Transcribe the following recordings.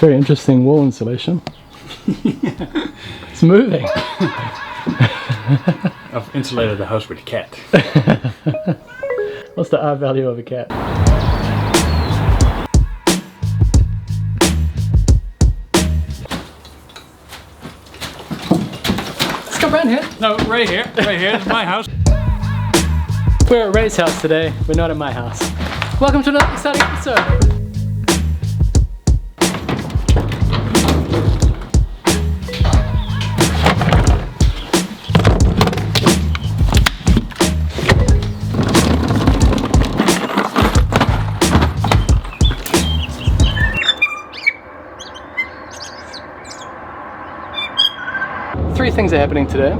Very interesting wall insulation. It's moving. I've insulated the house with a cat. What's the R value of a cat? Let's go around here. No, right here. Right here. It's my house. We're at Ray's house today. We're not at my house. Welcome to another exciting episode. Three things are happening today.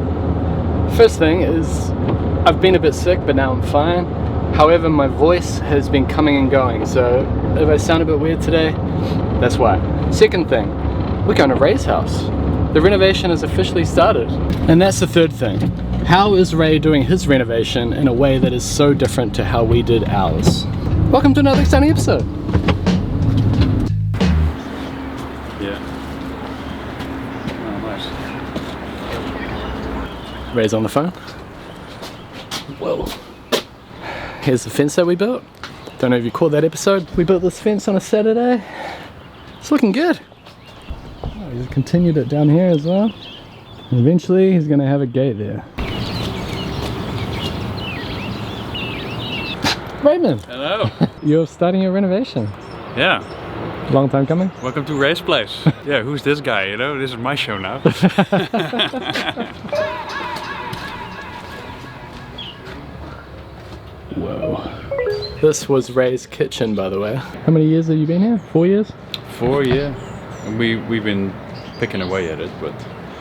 First thing is I've been a bit sick, but now I'm fine. However, my voice has been coming and going, so if I sound a bit weird today, that's why. Second thing, we're going to Ray's house. The renovation has officially started. And that's the third thing. How is Ray doing his renovation in a way that is so different to how we did ours? Welcome to another exciting episode. Ray's on the phone. Whoa. Here's the fence that we built. Don't know if you caught that episode. We built this fence on a Saturday. It's looking good. Oh, he's continued it down here as well. And eventually he's gonna have a gate there. Raymond! Hello! You're starting your renovation. Yeah. Long time coming? Welcome to Ray's place. Yeah, who's this guy, you know? This is my show now. Whoa. This was Ray's kitchen, by the way. How many years have you been here? 4 years? 4 years. And we've been picking away at it, but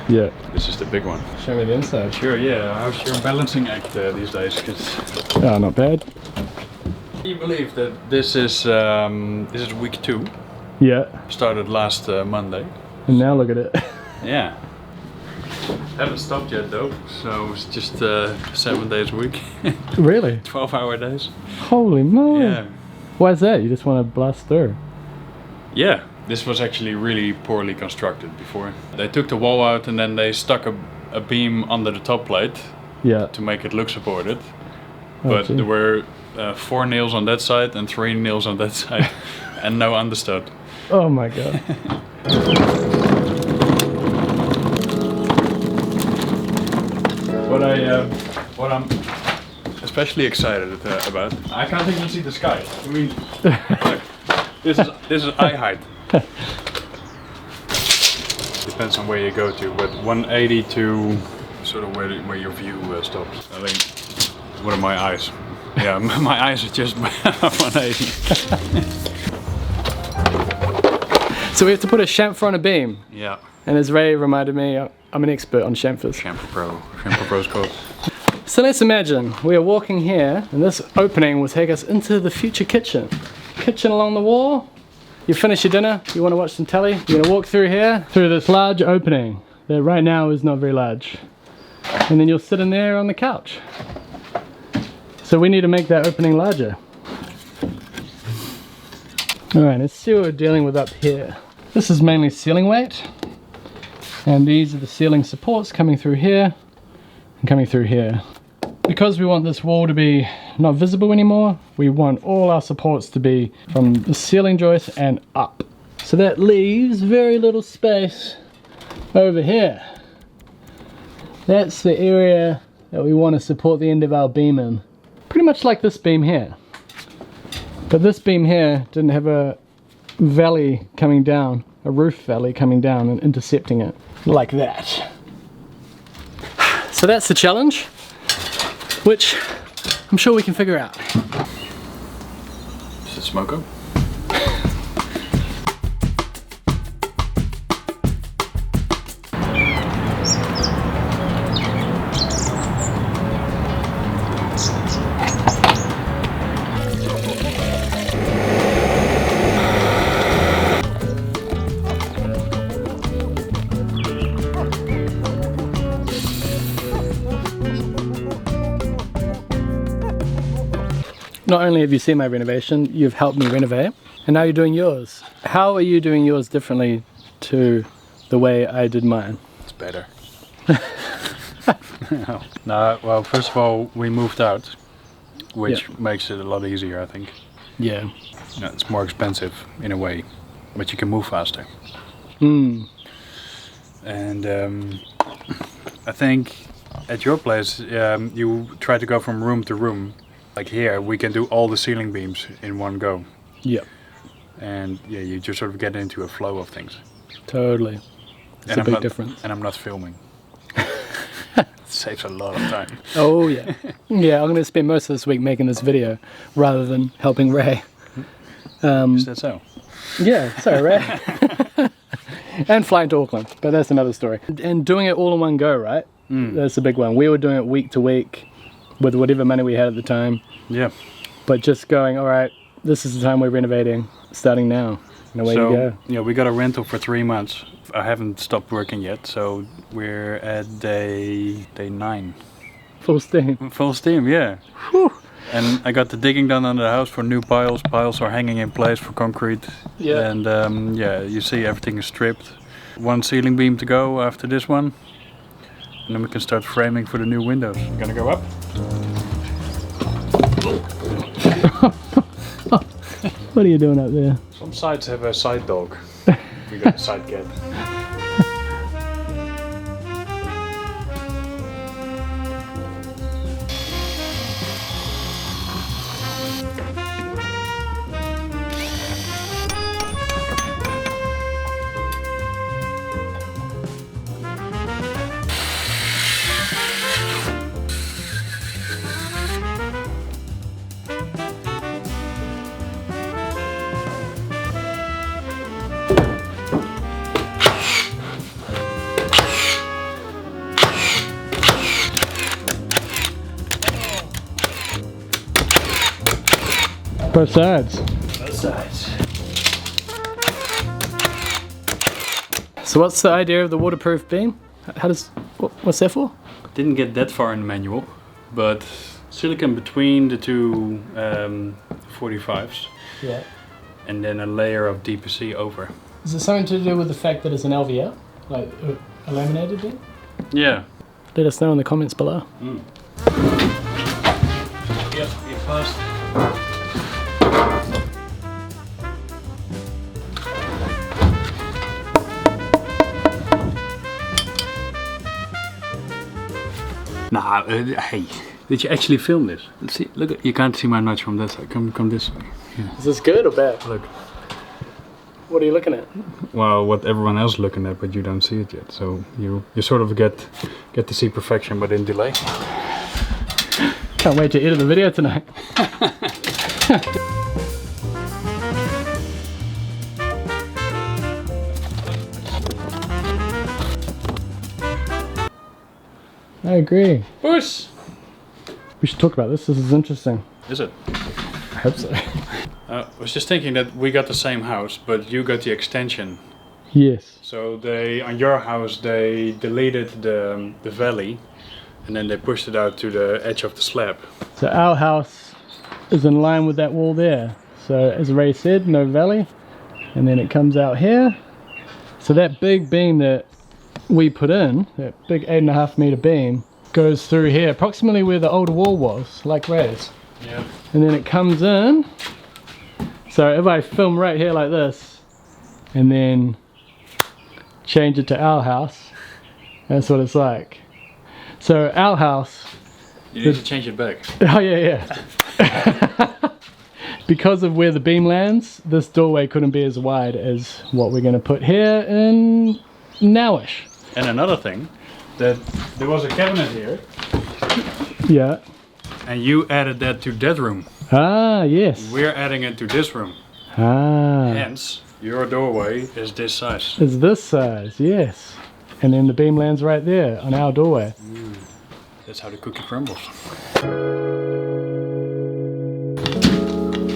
yeah, this is the big one. Show me the inside. Sure, yeah. How's your balancing act these days? Oh, not bad. Can you believe that this is week 2? Yeah. Started last Monday. And now look at it. Yeah. Haven't stopped yet though, so it's just 7 days a week. Really? 12-hour days. Holy moly! Yeah. Why is that? You just want to blast through? Yeah, this was actually really poorly constructed before. They took the wall out and then they stuck a beam under the top plate. Yeah. To make it look supported. Oh, But gee. there were 4 nails on that side and 3 nails on that side and no understud. Oh my god. What I'm especially excited about, I can't even see the sky. I mean, look, this is eye height. Depends on where you go to, but 180 to sort of where your view stops. I think, what are my eyes? Yeah, my eyes are just 180. So we have to put a chamfer on a beam. Yeah. And as Ray reminded me, I'm an expert on chamfers. Chamfer Pro's code. So let's imagine we are walking here, and this opening will take us into the future kitchen. Kitchen along the wall. You finish your dinner, you want to watch some telly, you're going to walk through here, through this large opening that right now is not very large. And then you'll sit in there on the couch. So we need to make that opening larger. Alright, let's see what we're dealing with up here. This is mainly ceiling weight. And these are the ceiling supports coming through here and coming through here. Because we want this wall to be not visible anymore, we want all our supports to be from the ceiling joist and up. So that leaves very little space over here. That's the area that we want to support the end of our beam in. Pretty much like this beam here. But this beam here didn't have a valley coming down, a roof valley coming down and intercepting it. Like that. So that's the challenge, which I'm sure we can figure out. Is it smoko? not only have you seen my renovation, you've helped me renovate, and now you're doing yours. How are you doing yours differently to the way I did mine? It's better. No, well, first of all, we moved out, which makes it a lot easier, I think. Yeah. No, it's more expensive in a way, but you can move faster. And I think at your place, you try to go from room to room. Like here, we can do all the ceiling beams in one go. Yeah. And yeah, you just sort of get into a flow of things. Totally. It's a big difference. And I'm not filming. It saves a lot of time. Oh yeah. Yeah, I'm going to spend most of this week making this video rather than helping Ray. Is that so? Yeah, sorry Ray. And flying to Auckland, but that's another story. And doing it all in one go, right? That's a big one. We were doing it week to week with whatever money we had at the time. Yeah. But just going, all right, this is the time we're renovating, starting now. And away you go. Yeah, we got a rental for 3 months. I haven't stopped working yet, so we're at day 9. Full steam. Full steam, yeah. Whew. And I got the digging done under the house for new piles. Piles are hanging in place for concrete. Yeah. And yeah, you see everything is stripped. 1 ceiling beam to go after this one. And then we can start framing for the new windows. Gonna go up? What are you doing up there? Some sites have a side dog. We got a side cat. Both sides. Both sides. So what's the idea of the waterproof beam? How does, what's that for? Didn't get that far in the manual, but silicone between the two 45s. Yeah. And then a layer of DPC over. Is it something to do with the fact that it's an LVL? Like a laminated beam? Yeah. Let us know in the comments below. Yep, be fast. Nah, hey, did you actually film this? Let's see, look, you can't see my notch from this side. Come this way. Yeah. Is this good or bad? Look. What are you looking at? Well, what everyone else is looking at, but you don't see it yet. So you sort of get to see perfection, but in delay. Can't wait to edit the video tonight. I agree. Push! We should talk about this. This is interesting. Is it? I hope so. I was just thinking that we got the same house, but you got the extension. Yes. So they, on your house, they deleted the valley, and then they pushed it out to the edge of the slab. So our house is in line with that wall there. So as Ray said, no valley, and then it comes out here. So that big beam that we put in, that big 8.5 meter beam, goes through here, approximately where the old wall was, like Ray's. Yeah. And then it comes in. So if I film right here like this, and then change it to our house, that's what it's like. So our house... You need to change it back. Oh yeah. Because of where the beam lands, this doorway couldn't be as wide as what we're going to put here in nowish. And another thing, that there was a cabinet here. Yeah. And you added that to that room. Ah, yes. We're adding it to this room. Ah. Hence, your doorway is this size. It's this size, yes. And then the beam lands right there on our doorway. That's how the cookie crumbles.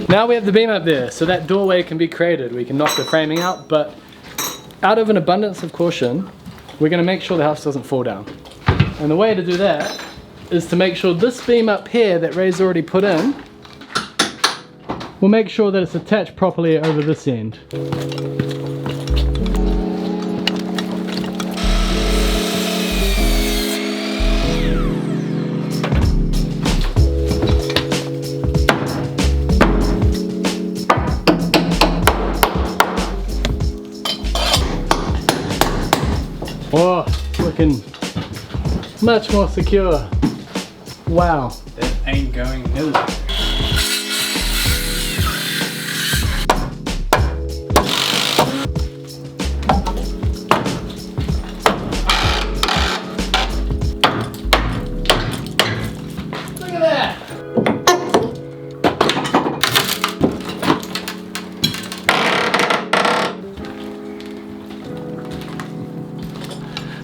Now we have the beam up there, so that doorway can be created. We can knock the framing out, but out of an abundance of caution, we're going to make sure the house doesn't fall down. And the way to do that is to make sure this beam up here that Ray's already put in We'll make sure that it's attached properly over this end. Oh, looking much more secure. Wow. That ain't going nowhere. Look at that!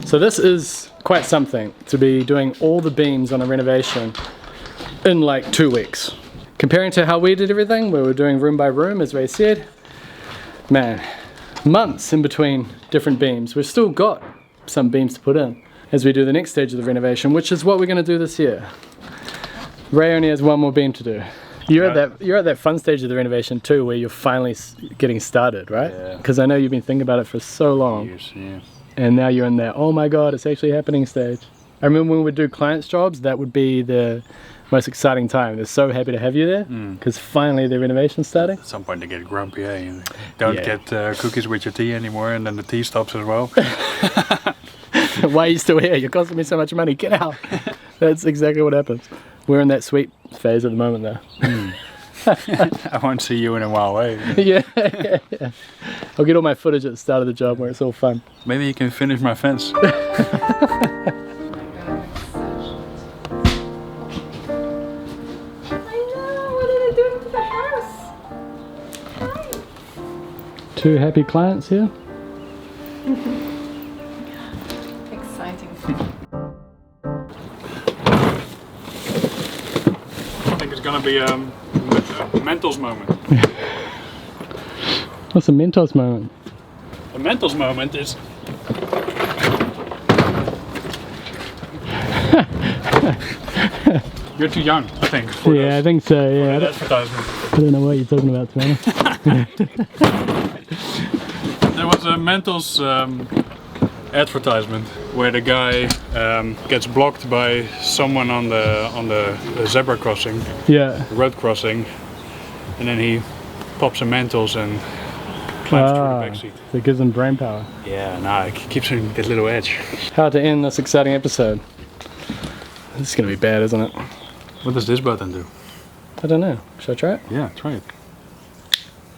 So this is quite something, to be doing all the beams on a renovation in like 2 weeks. Comparing to how we did everything, where we're doing room by room, as Ray said, man, months in between different beams. We've still got some beams to put in as we do the next stage of the renovation, which is what we're going to do this year. Ray only has one more beam to do. You're at that fun stage of the renovation too, where you're finally getting started, right? Yeah. Because I know you've been thinking about it for so long. Years, yeah. And now you're in that, oh my god, it's actually happening stage. I remember when we would do clients' jobs, that would be the most exciting time. They're so happy to have you there, because finally the renovation's starting. At some point they get grumpy, eh? And don't get cookies with your tea anymore, and then the tea stops as well. Why are you still here? You're costing me so much money, get out. That's exactly what happens. We're in that sweet phase at the moment though. I won't see you in a while, eh? yeah. I'll get all my footage at the start of the job where it's all fun. Maybe you can finish my fence. I know, what are they doing to the house? Hi. 2 happy clients here. Exciting. I think it's gonna be a Mentos moment. What's a Mentos moment? The Mentos moment is... You're too young, I think. For Yeah, I think so, yeah. that advertisement. I don't know what you're talking about, to be honest. There was a Mentos advertisement where the guy gets blocked by someone on the zebra crossing, Yeah. road crossing, and then he pops a Mentos and climbs through the back seat. So it gives them brain power. Yeah, nah, it keeps him that little edge. How to end this exciting episode. This is gonna be bad, isn't it? What does this button do? I don't know. Should I try it? Yeah, try it.